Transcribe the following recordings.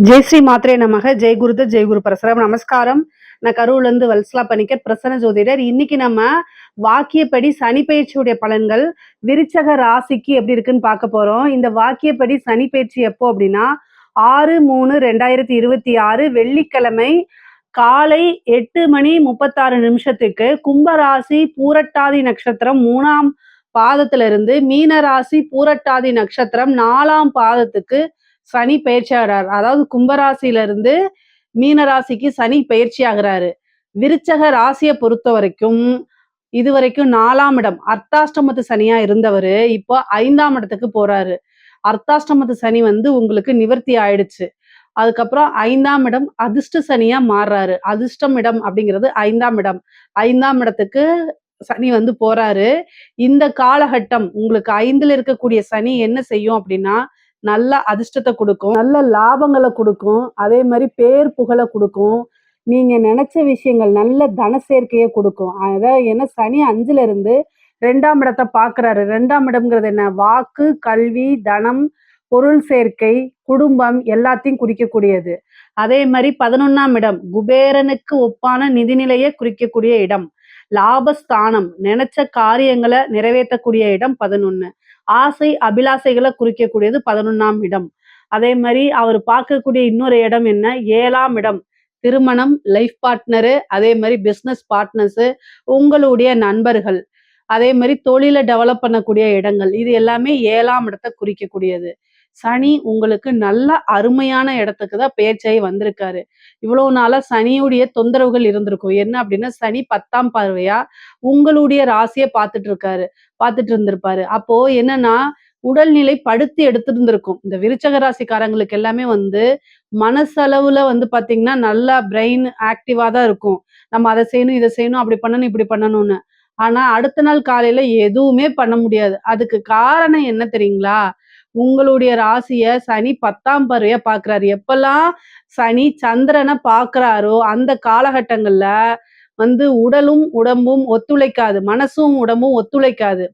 ஜெய் ஸ்ரீ மாத்ரே நமக. ஜெய் குருதத் ஜெய் குரு பரசுராம். நமஸ்காரம். நான் கரூர்ல இருந்து வல்சலா பணிக்கர், பிரசன்ன ஜோதிடர். இன்னைக்கு நம்ம வாக்கியப்படி சனி பயிற்சியுடைய பலன்கள் விருச்சக ராசிக்கு எப்படி இருக்குன்னு பார்க்க போறோம். இந்த வாக்கியப்படி சனி பயிற்சி எப்போ அப்படின்னா 6/3/2026 வெள்ளிக்கிழமை காலை 8:36 கும்பராசி பூரட்டாதி நட்சத்திரம் 3ஆம் பாதத்துல இருந்து மீனராசி பூரட்டாதி நட்சத்திரம் 4ஆம் பாதத்துக்கு சனி பயிற்சி ஆகிறார். அதாவது கும்பராசியில இருந்து மீனராசிக்கு சனி பயிற்சி ஆகிறாரு. விருச்சக ராசியை பொறுத்த வரைக்கும் இதுவரைக்கும் 4ஆம் இடம் அர்த்தாஷ்டமத்து சனியா இருந்தவர் இப்போ 5ஆம் இடத்துக்கு போறாரு. அர்த்தாஷ்டமத்து சனி உங்களுக்கு நிவர்த்தி ஆயிடுச்சு. அதுக்கப்புறம் 5ஆம் இடம் அதிர்ஷ்ட சனியா மாறுறாரு. அதிர்ஷ்டம் இடம் அப்படிங்கிறது 5ஆம் இடம். 5ஆம் இடத்துக்கு சனி போறாரு. இந்த காலகட்டம் உங்களுக்கு 5ல இருக்கக்கூடிய சனி என்ன செய்யும் அப்படின்னா நல்ல அதிர்ஷ்டத்தை கொடுக்கும், நல்ல லாபங்களை கொடுக்கும், அதே மாதிரி பேர் புகழை கொடுக்கும், நீங்க நினைச்ச விஷயங்கள் நல்ல தன சேர்க்கையை கொடுக்கும். அதாவது என்ன சனி 5ல இருந்து 2ஆம் இடத்தை பாக்குறாரு. 2ஆம் இடம்ங்கிறது என்ன? வாக்கு, கல்வி, தனம், பொருள் சேர்க்கை, குடும்பம் எல்லாத்தையும் குறிக்கக்கூடியது. அதே மாதிரி 11ஆம் இடம் குபேரனுக்கு ஒப்பான நிதிநிலையை குறிக்கக்கூடிய இடம். லாபஸ்தானம் நினைச்ச காரியங்களை நிறைவேற்றக்கூடிய இடம் 11. ஆசை அபிலாசைகளை குறிக்கக்கூடியது 11ஆம் இடம். அதே மாதிரி அவர் பார்க்கக்கூடிய இன்னொரு இடம் என்ன? 7ஆம் இடம் திருமணம், லைஃப் பார்ட்னரு, அதே மாதிரி பிஸ்னஸ் பார்ட்னர்ஸு, உங்களுடைய நண்பர்கள், அதே மாதிரி தொழிலை டெவலப் பண்ணக்கூடிய இடங்கள், இது எல்லாமே 7ஆம் இடத்தை குறிக்கக்கூடியது. சனி உங்களுக்கு நல்ல அருமையான இடத்துக்கு தான் பெயர்ச்சியாகி வந்திருக்காரு. இவ்வளவு நாளா சனியுடைய தொந்தரவுகள் இருந்திருக்கும். என்ன அப்படின்னா சனி 10ஆம் பார்வையா உங்களுடைய ராசியை பார்த்துட்டு இருந்திருப்பாரு. அப்போ என்னன்னா உடல்நிலை படுத்தி எடுத்திருந்திருக்கும். இந்த விருச்சக ராசிக்காரங்களுக்கு எல்லாமே மனசளவுல பாத்தீங்கன்னா நல்லா பிரெயின் ஆக்டிவா தான் இருக்கும். நம்ம அதை செய்யணும், இதை செய்யணும், அப்படி பண்ணணும், இப்படி பண்ணணும்னு. ஆனா அடுத்த நாள் காலையில எதுவுமே பண்ண முடியாது. அதுக்கு காரணம் என்ன தெரியுங்களா? உங்களுடைய ராசிய சனி 10ஆம் பார்வையா பாக்குறாரு. எப்பெல்லாம் சனி சந்திரனை பாக்குறாரோ அந்த காலகட்டங்கள்ல உடலும் உடம்பும் ஒத்துழைக்காது, மனசும் உடம்பும் ஒத்துழைக்காது.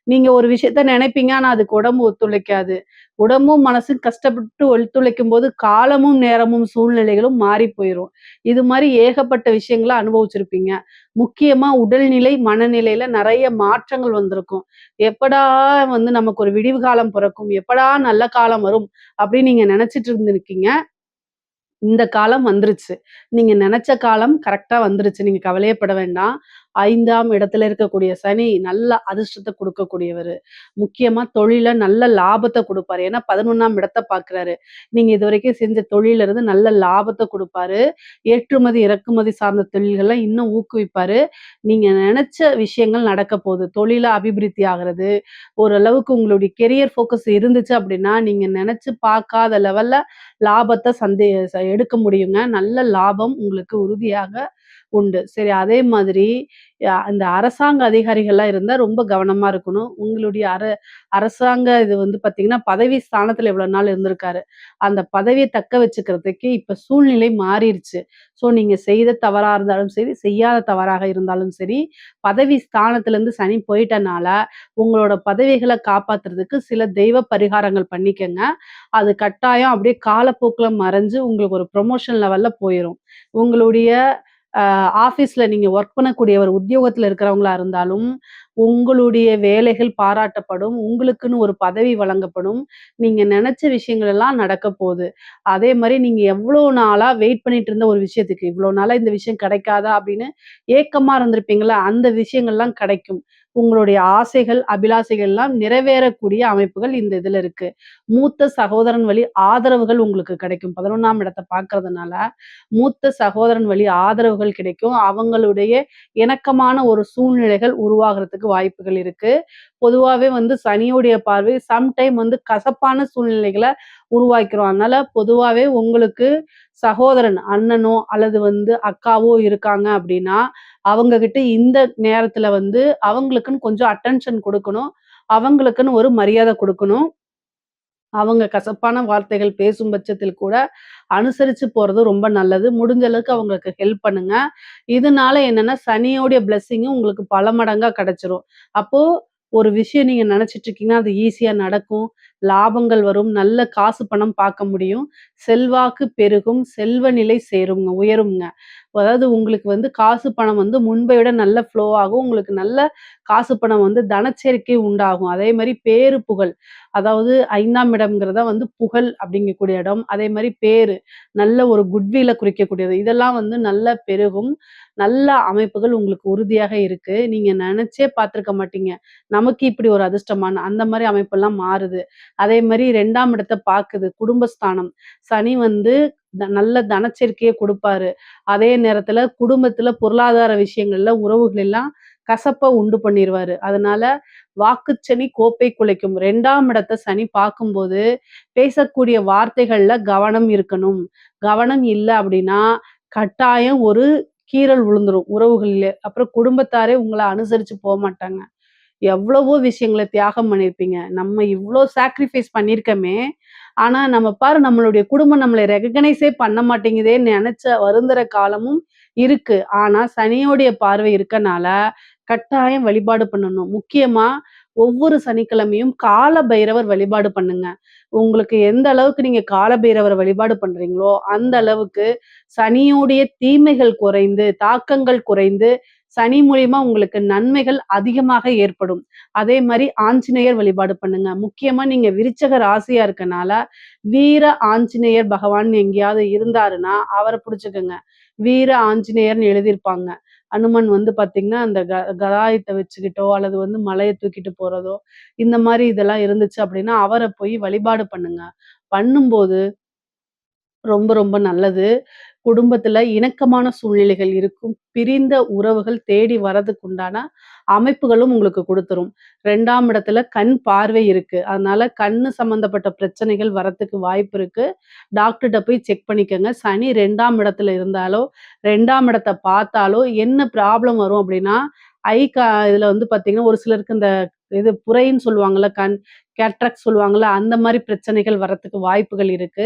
நீங்க ஒரு விஷயத்த நினைப்பீங்க, ஆனா அதுக்கு உடம்பு ஒத்துழைக்காது. உடம்பும் மனசும் கஷ்டப்பட்டு ஒத்துழைக்கும் போது காலமும் நேரமும் சூழ்நிலைகளும் மாறி போயிரும். இது மாதிரி ஏகப்பட்ட விஷயங்களை அனுபவிச்சிருப்பீங்க. முக்கியமா உடல்நிலை, மனநிலையில நிறைய மாற்றங்கள் வந்திருக்கும். எப்படா நமக்கு ஒரு விடிவு காலம் பிறக்கும், எப்படா நல்ல காலம் வரும் அப்படின்னு நீங்க நினைச்சிட்டு இருந்திருக்கீங்க. இந்த காலம் வந்துருச்சு. நீங்க நினைச்ச காலம் கரெக்டா வந்துருச்சு. நீங்க கவலையப்பட வேண்டாம். 5ஆம் இடத்துல இருக்கக்கூடிய சனி நல்ல அதிர்ஷ்டத்தை கொடுக்கக்கூடியவரு. முக்கியமா தொழில நல்ல லாபத்தை கொடுப்பாரு. ஏன்னா 11ஆம் இடத்தை பார்க்கிறாரு. நீங்க இதுவரைக்கும் செஞ்ச தொழில இருந்து நல்ல லாபத்தை கொடுப்பாரு. ஏற்றுமதி, இறக்குமதி சார்ந்த தொழில்கள்லாம் இன்னும் ஊக்குவிப்பாரு. நீங்க நினைச்ச விஷயங்கள் நடக்க போகுது. தொழில அபிவிருத்தி ஆகிறது. ஓரளவுக்கு உங்களுடைய கெரியர் ஃபோக்கஸ் இருந்துச்சு அப்படின்னா, நீங்க நினைச்சு பார்க்காத லெவல்ல லாபத்தை எடுக்க முடியுங்க. நல்ல லாபம் உங்களுக்கு உறுதியாக உண்டு. சரி, அதே மாதிரி இந்த அரசாங்க அதிகாரிகள்லாம் இருந்தா ரொம்ப கவனமா இருக்கணும். உங்களுடைய அரசாங்க இது பார்த்தீங்கன்னா, பதவி ஸ்தானத்துல இவ்வளவு நாள் இருந்திருக்காரு. அந்த பதவியை தக்க வச்சுக்கிறதுக்கு இப்ப சூழ்நிலை மாறிடுச்சு. ஸோ நீங்க செய்த தவறா இருந்தாலும் சரி, செய்யாத தவறாக இருந்தாலும் சரி, பதவி ஸ்தானத்துல இருந்து சனி போயிட்டனால உங்களோட பதவிகளை காப்பாத்துறதுக்கு சில தெய்வ பரிகாரங்கள் பண்ணிக்கங்க. அது கட்டாயம் அப்படியே காலப்போக்குல மறைஞ்சு உங்களுக்கு ஒரு ப்ரொமோஷன் லெவல்ல போயிரும். உங்களுடைய ஆஃபீஸ்ல நீங்க ஒர்க் பண்ணக்கூடிய ஒரு உத்தியோகத்துல இருக்கிறவங்களா இருந்தாலும், உங்களுடைய வேலைகள் பாராட்டப்படும். உங்களுக்குன்னு ஒரு பதவி வழங்கப்படும். நீங்க நினைச்ச விஷயங்கள் எல்லாம் நடக்க போகுது. அதே மாரி நீங்க எவ்வளோ நாளா வெயிட் பண்ணிட்டு இருந்த ஒரு விஷயத்துக்கு, இவ்வளோ நாளா இந்த விஷயம் கிடைக்காதா அப்படின்னு ஏக்கமா இருந்திருப்பீங்கல்ல, அந்த விஷயங்கள்லாம் கிடைக்கும். உங்களுடைய ஆசைகள், அபிலாசைகள் எல்லாம் நிறைவேறக்கூடிய அமைப்புகள் இந்த இதுல இருக்கு. மூத்த சகோதரன் வழி ஆதரவுகள் உங்களுக்கு கிடைக்கும். 11ஆம் இடத்தை பார்க்கறதுனால மூத்த சகோதரன் வழி ஆதரவுகள் கிடைக்கும். அவங்களுடைய இணக்கமான ஒரு சூழ்நிலைகள் உருவாகிறதுக்கு வாய்ப்புகள் இருக்கு. பொதுவாவே சனியுடைய பார்வை சம்டைம் கசப்பான சூழ்நிலைகளை உருவாக்கிறோம். அதனால பொதுவாவே உங்களுக்கு சகோதரன், அண்ணனோ அல்லது அக்காவோ இருக்காங்க அப்படின்னா, அவங்க கிட்ட இந்த நேரத்துல அவங்களுக்குன்னு கொஞ்சம் அட்டென்ஷன் கொடுக்கணும். அவங்களுக்குன்னு ஒரு மரியாதை கொடுக்கணும். அவங்க கசப்பான வார்த்தைகள் பேசும் பட்சத்தில் கூட அனுசரிச்சு போறது ரொம்ப நல்லது. முடிஞ்ச அளவுக்கு அவங்களுக்கு ஹெல்ப் பண்ணுங்க. இதனால என்னன்னா சனியோடைய பிளெஸ்ஸிங்கும் உங்களுக்கு பல மடங்கா கிடைச்சிரும். அப்போ ஒரு விஷயம் நீங்க நினைச்சிட்டு இருக்கீங்கன்னா, அது ஈஸியா நடக்கும். லாபங்கள் வரும். நல்ல காசு பணம் பார்க்க முடியும். செல்வாக்கு பெருகும். செல்வ நிலை சேருங்க, உயரும்ங்க. அதாவது உங்களுக்கு வந்து காசு பணம் வந்து முன்பை விட நல்ல ஃப்ளோ ஆகும். உங்களுக்கு நல்ல காசு பணம் வந்து தனச்சேர்க்கை உண்டாகும். அதே மாரி பேரு, புகழ். அதாவது 5ஆம் இடம்ங்கிறது தான் வந்து புகழ் அப்படிங்கக்கூடிய இடம். அதே மாரி பேரு, நல்ல ஒரு குட்வில்ல குறிக்கக்கூடியது. இதெல்லாம் வந்து நல்லா பெருகும். நல்ல அமைப்புகள் உங்களுக்கு உறுதியாக இருக்கு. நீங்க நெனச்சே பார்த்துருக்க மாட்டீங்க. நமக்கு இப்படி ஒரு அதிர்ஷ்டமான்னு. அந்த மாரி அமைப்பெல்லாம் மாறுது. அதே மாரி 2ஆம் இடத்த பாக்குது. குடும்பஸ்தானம். சனி வந்து நல்ல தனச்சேர்க்கைய குடுப்பாரு. அதே நேரத்துல குடும்பத்துல பொருளாதார விஷயங்கள்ல, உறவுகள் எல்லாம் கசப்ப உண்டு பண்ணிருவாரு. அதனால வாக்குச்சனி கோப்பை குலைக்கும். 2ஆம் இடத்த சனி பார்க்கும்போது, பேசக்கூடிய வார்த்தைகள்ல கவனம் இருக்கணும். கவனம் இல்ல அப்படின்னா, கட்டாயம் ஒரு கீறல் விழுந்துரும் உறவுகளிலே. அப்புறம் குடும்பத்தாரே உங்கள அனுசரிச்சு போமாட்டாங்க. எவ்வளவோ விஷயங்கள தியாகம் பண்ணியிருப்பீங்க. நம்ம இவ்ளோ சாக்ரிஃபைஸ் பண்ணியிருக்கோமே! ஆனா, நம்ம பாரு நம்மளுடைய குடும்பம் நம்மள ரெகக்னைஸே பண்ண மாட்டேங்குதேன்னு நெனச்ச வருந்துற காலமும் இருக்கு. ஆனா, சனியோடைய பார்வை இருக்கனால, கட்டாயம் வழிபாடு பண்ணணும். முக்கியமா ஒவ்வொரு சனிக்கிழமையும் கால பைரவர் வழிபாடு பண்ணுங்க. உங்களுக்கு எந்த அளவுக்கு நீங்க கால பைரவர வழிபாடு பண்றீங்களோ, அந்த அளவுக்கு சனியுடைய தீமைகள் குறைந்து, தாக்கங்கள் குறைந்து, சனி மூலியமா உங்களுக்கு நன்மைகள் அதிகமாக ஏற்படும். அதே மாரி ஆஞ்சநேயர் வழிபாடு பண்ணுங்க. முக்கியமா நீங்க விருச்சக ராசியா இருக்கனால, வீர ஆஞ்சநேயர் பகவான் எங்கேயாவது இருந்தாருன்னா, அவர புடிச்சுக்கங்க. வீர ஆஞ்சநேயர்ன்னு எழுதியிருப்பாங்க. அனுமன் வந்து பார்த்தீங்கன்னா, அந்த கதாயுத்த வச்சுக்கிட்டோ, அல்லது வந்து மலைய தூக்கிட்டு போறதோ, இந்த மாரி இதெல்லாம் இருந்துச்சு அப்படின்னா, அவர போய் வழிபாடு பண்ணுங்க. பண்ணும்போது ரொம்ப ரொம்ப நல்லது. குடும்பத்துல இணக்கமான சூழ்நிலைகள் இருக்கும். பிரிந்த உறவுகள் தேடி வரதுக்கு உண்டான அமைப்புகளும் உங்களுக்கு குடுத்துரும். 2ஆம் இடத்துல கண் பார்வை இருக்கு. அதனால கண்ணு சம்மந்தப்பட்ட பிரச்சனைகள் வரத்துக்கு வாய்ப்பு இருக்கு. டாக்டர்ட்ட போய் செக் பண்ணிக்கங்க. சனி 2ஆம் இடத்துல இருந்தாலோ, 2ஆம் இடத்த பார்த்தாலோ என்ன ப்ராப்ளம் வரும் அப்டின்னா, இதுல வந்து பார்த்தீங்கன்னா, ஒரு சிலருக்கு இந்த இது புரைன்னு சொல்லுவாங்கல்ல, கேட்ராக்ட் சொல்லுவாங்கல்ல, அந்த மாரி பிரச்சனைகள் வரத்துக்கு வாய்ப்புகள் இருக்கு.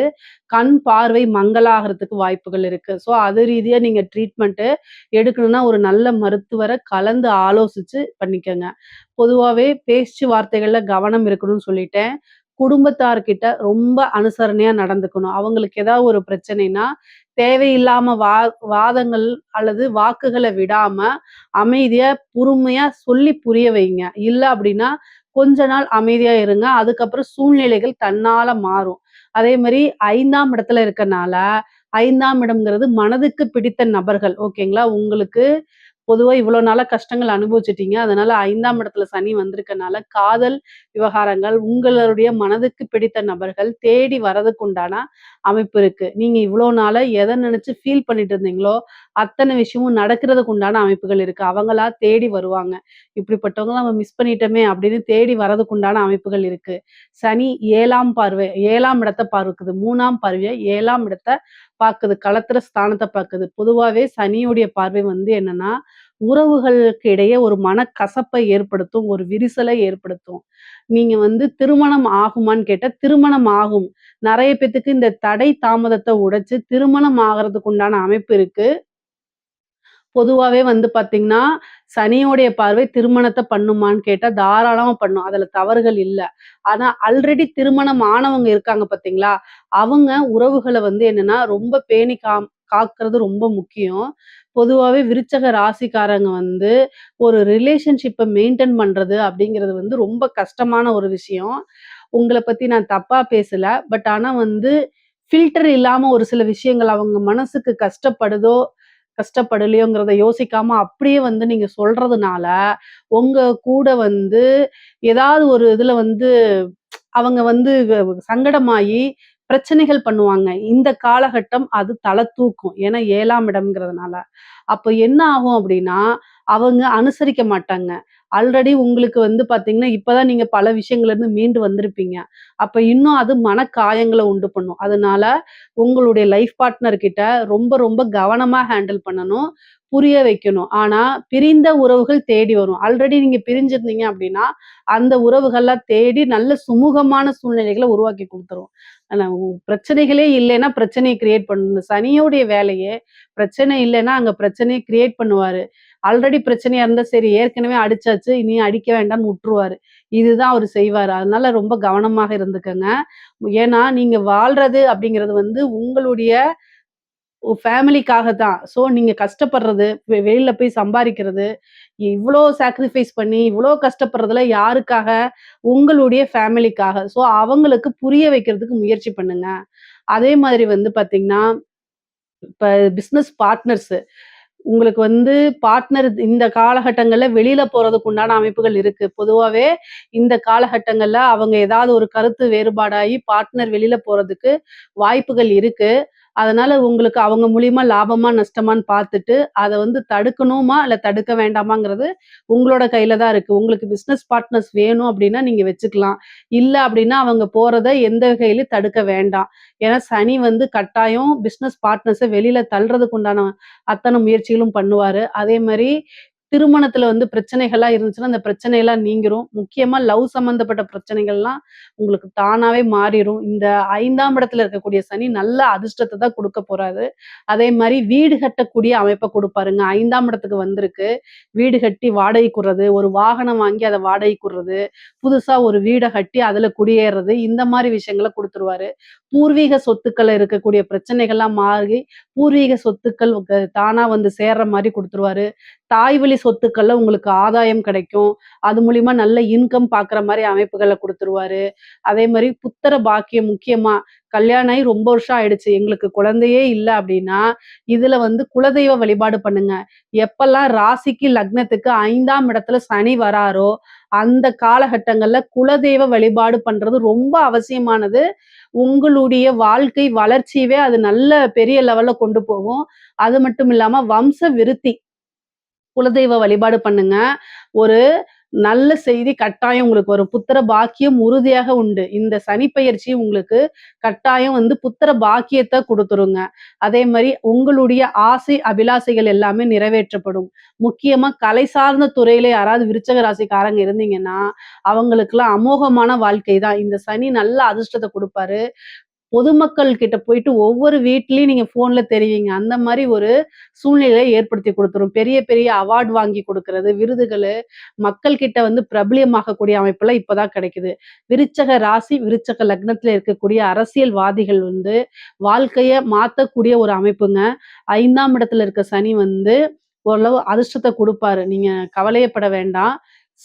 கண் பார்வை மங்கலாகறதுக்கு வாய்ப்புகள் இருக்கு. ஸோ, அது ரீதியா நீங்க ட்ரீட்மெண்ட்டு எடுக்கணும்னா, ஒரு நல்ல மருத்துவர கலந்து ஆலோசிச்சு பண்ணிக்கங்க. பொதுவாவே பேச்சு வார்த்தைகள்ல கவனம் இருக்கணும்னு சொல்லிட்டேன். குடும்பத்தார்கிட்ட ரொம்ப அனுசரணையா நடந்துக்கணும். அவங்களுக்கு ஏதாவது ஒரு பிரச்சனைன்னா, தேவையில்லாம வாதங்கள் அல்லது வாக்குகள விடாம, அமைதியா, பொறுமையா சொல்லி புரிய வைங்க. இல்ல அப்டின்னா, கொஞ்ச நாள் அமைதியா இருங்க. அதுக்கப்புறம் சூழ்நிலைகள் தன்னால மாறும். அதே மாரி 5ஆம் இடத்துல இருக்கனால, 5ஆம் இடம்ங்கிறது மனதுக்கு பிடித்த நபர்கள். ஓகேங்களா? உங்களுக்கு பொதுவா இவ்வளோ நாளா கஷ்டங்கள் அனுபவிச்சுட்டீங்க. அதனால 5ஆம் இடத்துல சனி வந்திருக்கனால, காதல் விவகாரங்கள், உங்களுடைய மனதுக்கு பிடித்த நபர்கள் தேடி வரதுக்கு உண்டான அமைப்பு இருக்கு. நீங்க இவ்வளோ நாளா எத நெனச்சு ஃபீல் பண்ணிட்டு இருந்தீங்களோ, அத்தன விஷயமும் நடக்கிறதுக்கு உண்டான அமைப்புகள் இருக்கு. அவங்களா தேடி வருவாங்க. இப்படிப்பட்டவங்கள நம்ம மிஸ் பண்ணிட்டோமே அப்படின்னு தேடி வரதுக்கு உண்டான அமைப்புகள் இருக்கு. சனி 7ஆம் பார்வை 7ஆம் இடத்த பார்க்குது. 3ஆம் பார்வையா 7ஆம் இடத்த பாக்குது. களத்திர ஸ்தானத்த பாக்குது. பொதுவாவே சனியுடைய பார்வை வந்து என்னன்னா, உறவுகளுக்கு இடையே ஒரு மனக்கசப்பை ஏற்படுத்தும். ஒரு விரிசலை ஏற்படுத்தும். நீங்க வந்து திருமணம் ஆகுமான்னு கேட்டா, திருமணம் ஆகும். நெறைய பேத்துக்கு இந்த தடை தாமதத்த உடைச்சு திருமணம் ஆகறதுக்கு உண்டான அமைப்பு இருக்கு. பொதுவாவே வந்து பார்த்தீங்கன்னா, சனியோடைய பார்வை திருமணத்த பண்ணுமான்னு கேட்டா, தாராளமா பண்ணும். அதுல தவறுகள் இல்ல. ஆனா, ஆல்ரெடி திருமணம் ஆனவங்க இருக்காங்க பார்த்தீங்களா, அவங்க உறவுகள வந்து என்னன்னா, ரொம்ப பேணி காக்குறது ரொம்ப முக்கியம். பொதுவாவே விருச்சக ராசிக்காரங்க வந்து, ஒரு ரிலேஷன்ஷிப்ப மெயின்டெயின் பண்றது அப்படிங்கிறது வந்து ரொம்ப கஷ்டமான ஒரு விஷயம். உங்கள பத்தி நான் தப்பா பேசல. பட் ஆனா வந்து, ஃபில்டர் இல்லாம ஒரு சில விஷயங்கள் அவங்க மனசுக்கு கஷ்டப்படலையோங்கிறத யோசிக்காம அப்படியே வந்து நீங்க சொல்றதுனால, உங்க கூட வந்து ஏதாவது ஒரு இதுல வந்து அவங்க வந்து சங்கடமாயி பிரச்சனைகள் பண்ணுவாங்க. இந்த காலகட்டம் அது தல தூக்கும். ஏன்னா 7ஆம் இடம்ங்கிறதுனால. அப்ப என்ன ஆகும் அப்படின்னா, அவங்க அனுசரிக்க மாட்டாங்க. ஆல்ரெடி உங்களுக்கு வந்து பார்த்தீங்கன்னா, இப்ப தான் நீங்க பல விஷயங்கள்லருந்து மீண்டு வந்திருப்பீங்க. அப்ப இன்னும் அது மனக்காயங்கள உண்டு பண்ணும். அதனால உங்களுடைய லைஃப் பார்ட்னர் கிட்ட ரொம்ப ரொம்ப கவனமா ஹேண்டில் பண்ணணும். புரிய வைக்கணும். ஆனா, பிரிந்த உறவுகள் தேடி வரும். ஆல்ரெடி நீங்க பிரிஞ்சிருந்தீங்க அப்படின்னா, அந்த உறவுகள்லாம் தேடி நல்ல சுமூகமான சூழ்நிலைகள உருவாக்கி குடுத்துரும். ஆனா பிரச்சனைகளே இல்லைன்னா, பிரச்சனைய கிரியேட் பண்ணணும். சனியோடைய வேலையே பிரச்சனை இல்லைன்னா, அங்க பிரச்சனைய கிரியேட் பண்ணுவாரு. ஆல்ரெடி பிரச்சனையா இருந்தா சரி ஏற்கனவே அடிச்சாச்சு, இனி அடிக்க வேண்டாம்னு உட்டுருவாரு. இதுதான் அவரு செய்வாரு. அதனால ரொம்ப கவனமாக இருந்துக்கங்க. ஏன்னா, நீங்க வாழ்றது அப்படிங்கிறது வந்து உங்களுடைய ஃபேமிலிக்காக தான். ஸோ நீங்க கஷ்டப்படுறது, வெளியில போய் சம்பாரிக்கிறது, இவ்ளோ சாக்ரிஃபைஸ் பண்ணி, இவ்ளோ கஷ்டப்படுறதுல யாருக்காக? உங்களுடைய ஃபேமிலிக்காக. ஸோ அவங்களுக்கு புரிய வைக்கிறதுக்கு முயற்சி பண்ணுங்க. அதே மாதிரி வந்து பார்த்தீங்கன்னா, இப்ப பிசினஸ் பார்ட்னர்ஸ் உங்களுக்கு வந்து பார்ட்னர் இந்த காலகட்டங்கள்ல வெளியில போறதுக்கு உண்டான அமைப்புகள் இருக்கு. பொதுவாவே இந்த காலகட்டங்கள்ல அவங்க ஏதாவது ஒரு கருத்து வேறுபாடாகி பார்ட்னர் வெளியில போறதுக்கு வாய்ப்புகள் இருக்கு. அதனால உங்களுக்கு அவங்க மூலியமா லாபமா, நஷ்டமான்னு பார்த்துட்டு, அத வந்து தடுக்கணுமா, இல்ல தடுக்க வேண்டாமாங்கிறது உங்களோட கையில தான் இருக்கு. உங்களுக்கு பிசினஸ் பார்ட்னர்ஸ் வேணும் அப்டின்னா நீங்க வச்சுக்கலாம். இல்ல அப்டின்னா அவங்க போறத எந்த வகையிலும் தடுக்க வேண்டாம். ஏன்னா சனி வந்து கட்டாயம் பிசினஸ் பார்ட்னர்ஸ வெளியில தள்றதுக்கு உண்டான அத்தன முயற்சிகளும் பண்ணுவாரு. அதே மாரி திருமணத்துல வந்து பிரச்சனைகள்லாம் இருந்துச்சுன்னா, அந்த பிரச்சனையெல்லாம் நீங்கிரும். முக்கியமா லவ் சம்மந்தப்பட்ட பிரச்சனைகள்லாம் உங்களுக்கு தானாவே மாறிரும். இந்த 5ஆம் இடத்துல இருக்கக்கூடிய சனி நல்ல அதிர்ஷ்டத்த தான் குடுக்க போறாரு. அதே மாரி வீடு கட்டக்கூடிய அமைப்ப குடுப்பாருங்க. 5ஆம் இடத்துக்கு வந்திருக்கு. வீடு கட்டி வாடகைக்கு விடுறது, ஒரு வாகனம் வாங்கி அத வாடகைக்கு விடுறது, புதுசா ஒரு வீட கட்டி அதுல குடியேறது, இந்த மாரி விஷயங்கள குடுத்துருவாரு. பூர்வீக சொத்துக்கள்ல இருக்கக்கூடிய பிரச்சனைகள்லாம் மாறி, பூர்வீக சொத்துக்கள் தானா வந்து சேர்ற மாரி குடுத்துருவாரு. தாய் வழி சொத்துக்கள்ல உங்களுக்கு ஆதாயம் கிடைக்கும். அது மூலியமா நல்ல இன்கம் பாக்குற மாரி அமைப்புகள குடுத்துருவாரு. அதே மாரி புத்திர பாக்கியம் முக்கியமா கல்யாணம் ஆகி ரொம்ப வருஷம் ஆயிடுச்சு. எங்களுக்கு குழந்தையே இல்ல அப்டின்னா, இதுல வந்து குலதெய்வ வழிபாடு பண்ணுங்க. எப்பல்லாம் ராசிக்கு, லக்னத்துக்கு 5ஆம் இடத்துல சனி வராரோ, அந்த காலகட்டங்கள்ல குலதெய்வ வழிபாடு பண்றது ரொம்ப அவசியமானது. உங்களுடைய வாழ்க்கை வளர்ச்சியவே அது நல்ல பெரிய லெவல்ல கொண்டு போகும். அது மட்டும் இல்லாம வம்ச விருத்தி. குலதெய்வ வழிபாடு பண்ணுங்க. ஒரு நல்ல செய்தி கட்டாயம் உங்களுக்கு வரும். புத்திர பாக்கியம் உறுதியாக உண்டு. இந்த சனி பெயர்ச்சி உங்களுக்கு கட்டாயம் வந்து புத்திர பாக்கியத்த குடுத்துருங்க. அதே மாரி உங்களுடைய ஆசை, அபிலாசைகள் எல்லாமே நிறைவேற்றப்படும். முக்கியமா கலை சார்ந்த துறையில யாராவது விருச்சக ராசிக்காரங்க இருந்தீங்கன்னா, அவங்களுக்கெல்லாம் அமோகமான வாழ்க்கை தான். இந்த சனி நல்ல அதிர்ஷ்டத்த குடுப்பாரு. பொதுமக்கள் கிட்ட போயிட்டு ஒவ்வொரு வீட்லயும் நீங்க ஃபோன்ல தெரிவீங்க. அந்த மாரி ஒரு சூழ்நிலையை ஏற்படுத்தி குடுத்துரும். பெரிய பெரிய அவார்ட் வாங்கி குடுக்குறது, விருதுகளு, மக்கள் கிட்ட வந்து பிரபலியமாகக்கூடிய அமைப்பெல்லாம் இப்ப தான் கிடைக்குது. விருச்சக ராசி, விருச்சக லக்னத்துல இருக்கக்கூடிய அரசியல்வாதிகள் வந்து வாழ்க்கைய மாத்தக்கூடிய ஒரு அமைப்புங்க. 5ஆம் இடத்துல இருக்க சனி வந்து ஓரளவு அதிர்ஷ்டத்த குடுப்பாரு. நீங்க கவலையப்பட வேண்டாம்.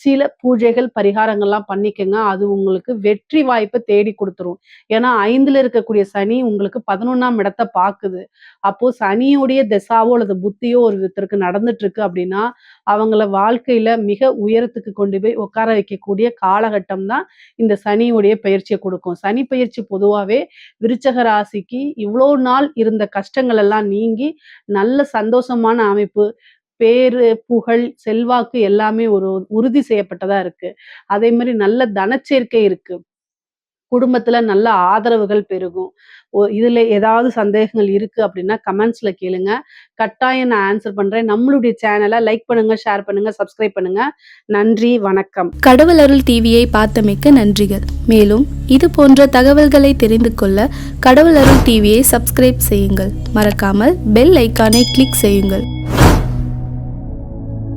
சில பூஜைகள், பரிகாரங்கள்லாம் பண்ணிக்கங்க. அது உங்களுக்கு வெற்றி வாய்ப்ப தேடி குடுத்துரும். ஏன்னா 5ல இருக்கக்கூடிய சனி உங்களுக்கு 11ஆம் இடத்த பாக்குது. அப்போ சனியுடைய திசாவோ அல்லது புத்தியோ ஒருத்தருக்கு நடந்துட்டு இருக்கு அப்படின்னா, அவங்கள வாழ்க்கையில மிக உயரத்துக்கு கொண்டு போய் உட்கார வைக்கக்கூடிய காலகட்டம் தான் இந்த சனியுடைய பெயர்ச்சிய குடுக்கும். சனி பெயர்ச்சி பொதுவாவே விருச்சக ராசிக்கு இவ்ளோ நாள் இருந்த கஷ்டங்கள் எல்லாம் நீங்கி, நல்ல சந்தோஷமான அமைப்பு, பேரு, புகழ், செல்வாக்கு எல்லாமே ஒரு உறுதி செய்யப்பட்டதா இருக்கு. அதே மாரி நல்ல தனச்சேர்க்கை இருக்கு. குடும்பத்துல நல்ல ஆதரவுகள் பெருகும். இதுல ஏதாவது சந்தேகங்கள் இருக்கு அப்படின்னா கமெண்ட்ஸ்ல கேளுங்க. கட்டாயம் நான் ஆன்சர் பண்றேன். நம்மளுடைய சேனல லைக் பண்ணுங்க, ஷேர் பண்ணுங்க, சப்ஸ்கிரைப் பண்ணுங்க. நன்றி, வணக்கம். கடவுள் அருள் டிவியை பார்த்தமைக்க நன்றிகள். மேலும் இது போன்ற தகவல்களை தெரிந்து கொள்ள கடவுள் அருள் டிவியை சப்ஸ்கிரைப் செய்யுங்கள். மறக்காமல் பெல் ஐக்கானை கிளிக் செய்யுங்கள்.